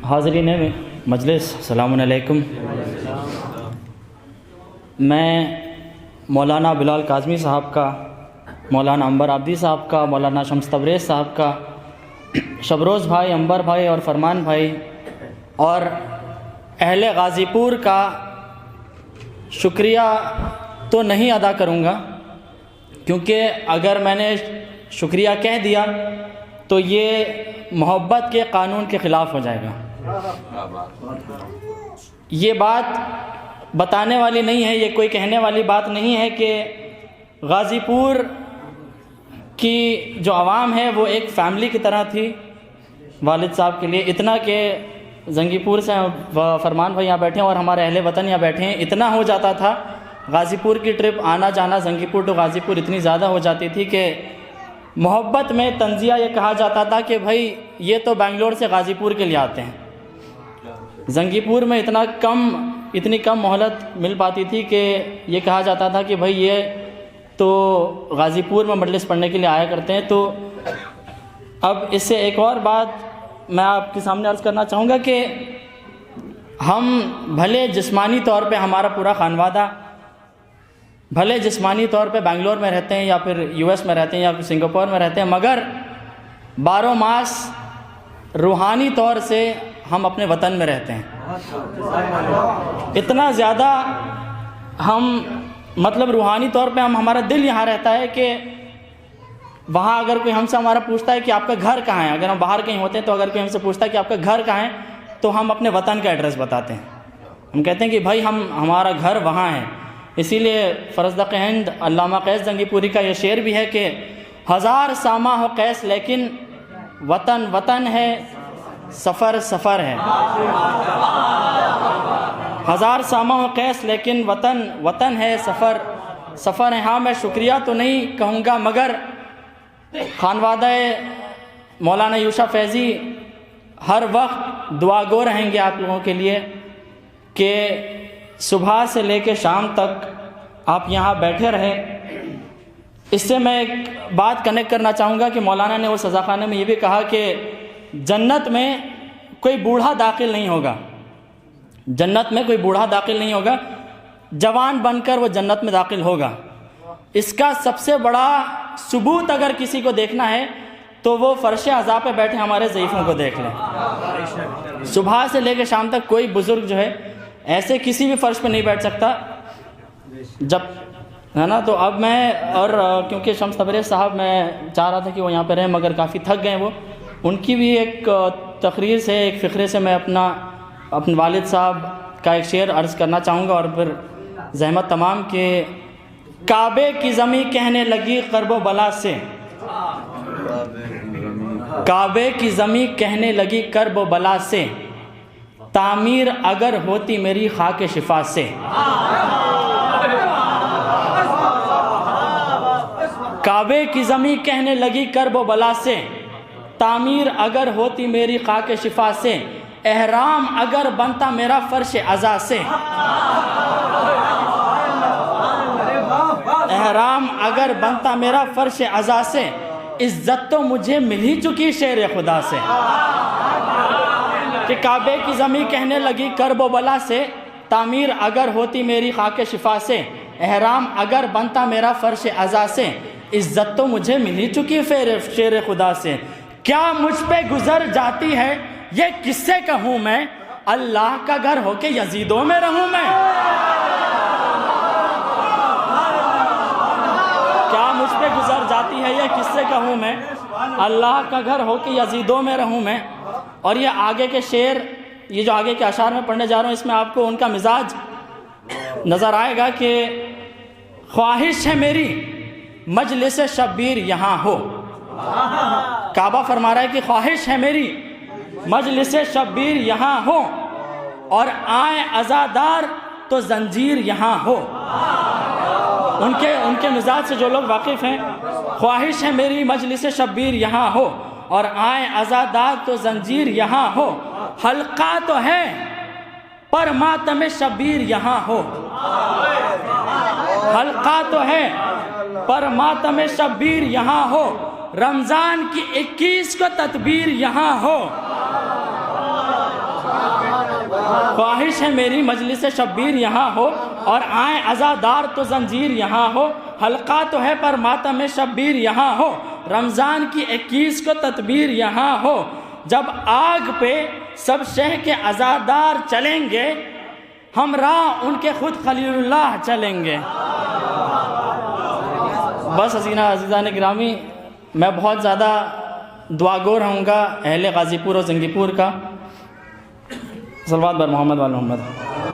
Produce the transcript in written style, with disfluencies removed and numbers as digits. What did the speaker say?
हाज़रीन मजलिस सलामुन अलैकुम। मैं मौलाना बिलाल काज़मी साहब का, मौलाना अंबर आब्दी साहब का, मौलाना शम्स तबरेज़ साहब का, शबरोज़ भाई, अंबर भाई और फरमान भाई और अहले गाज़ीपुर का शुक्रिया तो नहीं अदा करूँगा, क्योंकि अगर मैंने शुक्रिया कह दिया तो ये मोहब्बत के कानून के ख़िलाफ़ हो जाएगा। ये बात बताने वाली नहीं है, ये कोई कहने वाली बात नहीं है कि गाज़ीपुर की जो आवाम है वो एक फ़ैमिली की तरह थी वालिद साहब के लिए। इतना कि जंगीपुर से फरमान भाई यहाँ बैठे हैं और हमारे अहले वतन यहाँ बैठे हैं, इतना हो जाता था गाज़ीपुर की ट्रिप आना जाना जंगीपुर टू गाज़ीपुर इतनी ज़्यादा हो जाती थी कि मोहब्बत में तंज़िया ये कहा जाता था कि भाई ये तो बेंगलोर से गाज़ीपुर के लिए आते हैं। जंगीपुर में इतनी कम मोहलत मिल पाती थी कि ये कहा जाता था कि भाई ये तो गाज़ीपुर में मजलिस पढ़ने के लिए आया करते हैं। तो अब इससे एक और बात मैं आपके सामने अर्ज़ करना चाहूँगा कि हम भले जिस्मानी तौर पे हमारा पूरा खानवादा भले जिस्मानी तौर पे बेंगलोर में रहते हैं या फिर यूएस में रहते हैं या फिर सिंगापुर में रहते हैं, मगर 12 मास रूहानी तौर से हम अपने वतन में रहते हैं। इतना ज़्यादा हम मतलब रूहानी तौर पे हमारा दिल यहाँ रहता है कि वहाँ अगर कोई हमसे हमारा पूछता है कि आपका घर कहाँ है, अगर हम बाहर कहीं होते हैं तो अगर कोई हमसे पूछता है कि आपका घर कहाँ है तो हम अपने वतन का एड्रेस बताते हैं। हम कहते हैं कि भाई हमारा घर वहाँ है। इसीलिए फ़रज़द हिंद अल्लामा कैस जंगीपुरी का ये शेर भी है कि हज़ार सामा हो कैस लेकिन वतन वतन है, सफ़र सफ़र है। हज़ार सामा हो कैस लेकिन वतन वतन है, सफ़र सफ़र है। हाँ, मैं शुक्रिया तो नहीं कहूँगा, मगर खानवादा मौलाना यूशा फैज़ी हर वक्त दुआगो रहेंगे आप लोगों के लिए कि सुबह से लेकर शाम तक आप यहाँ बैठे रहें। इससे मैं एक बात कनेक्ट करना चाहूँगा कि मौलाना ने उस सज़ाख़ाने में ये भी कहा कि जन्नत में कोई बूढ़ा दाखिल नहीं होगा, जन्नत में कोई बूढ़ा दाखिल नहीं होगा, जवान बनकर वो जन्नत में दाखिल होगा। इसका सबसे बड़ा सबूत अगर किसी को देखना है तो वो फ़र्श अज़ा पे बैठे हमारे ज़ईफ़ों को देख लें। सुबह से लेकर शाम तक कोई बुज़ुर्ग जो है ऐसे किसी भी फ़र्श पे नहीं बैठ सकता जब, है ना। तो अब मैं और क्योंकि शम्स तबरेज़ साहब मैं चाह रहा था कि वो यहाँ पे रहें, मगर काफ़ी थक गए वो। उनकी भी एक तकरीर से, एक फ़िक्रे से मैं अपने वालिद साहब का एक शेर अर्ज़ करना चाहूँगा और फिर ज़हमत तमाम के काबे की ज़मी कहने लगी कर्बो बला से, काबे की ज़मी कहने लगी कर्बो बला से, तामीर अगर होती मेरी खाके शिफा से। काबे की ज़मी कहने लगी कर्बो बला से, तामीर अगर होती मेरी खाके शिफा से, एहराम अगर बनता मेरा फ़र्श अज़ा से, एहराम अगर बनता मेरा फ़र्श अज़ा से, इज़्ज़त तो मुझे मिल ही चुकी शेर खुदा से। कि काबे की ज़मी कहने लगी कर्बो बला से, तामीर अगर होती मेरी खाके शिफा से, एहराम अगर बनता मेरा फ़र्श अज़ा से, इज़्ज़त तो मुझे मिल ही चुकी शेर खुदा से। क्या मुझ पे गुज़र जाती है ये किससे कहूँ मैं, अल्लाह का घर होके यजीदों में रहूँ मैं। क्या मुझ पे गुज़र जाती है ये किससे कहूँ मैं, अल्लाह का घर होके यजीदों में रहूँ मैं। और ये आगे के शेर, ये जो आगे के अशार में पढ़ने जा रहा हूँ, इसमें आपको उनका मिजाज नज़र आएगा कि ख्वाहिश है मेरी मजलिस शब्बीर यहाँ हो। काबा फरमा रहा है कि ख्वाहिश है मेरी मजलिस शब्बीर यहाँ हो, और आए अज़ादार तो जंजीर यहाँ हो। उनके मिजाज से जो लोग वाकिफ़ हैं, ख्वाहिश है मेरी मजलिस शब्बीर यहाँ हो, और आए अज़ादार तो जंजीर यहाँ हो। हल्का तो है पर मातम शब्बीर यहाँ हो, हल्का तो है पर मातम शब्बीर यहाँ हो। रमज़ान की 21 को तदबीर यहाँ हो, ख्वाहिश है मेरी मजलिस शब्बीर यहाँ हो, और आए अज़ादार तो जंजीर यहाँ हो। हल्का तो है पर मातम शब्बीर यहाँ हो, रमज़ान की 21 को तदबीर यहाँ हो। जब आग पे सब शह के अज़ादार चलेंगे, हम राह उनके खुद खलीलुल्लाह चलेंगे। बस हसीना अज़ीज़ान गिरामी, मैं बहुत ज़्यादा दुआगो रहूँगा अहले गाज़ीपुर और जंगीपुर का। सल्लल्लाहु अलैहि मोहम्मद व मोहम्मद।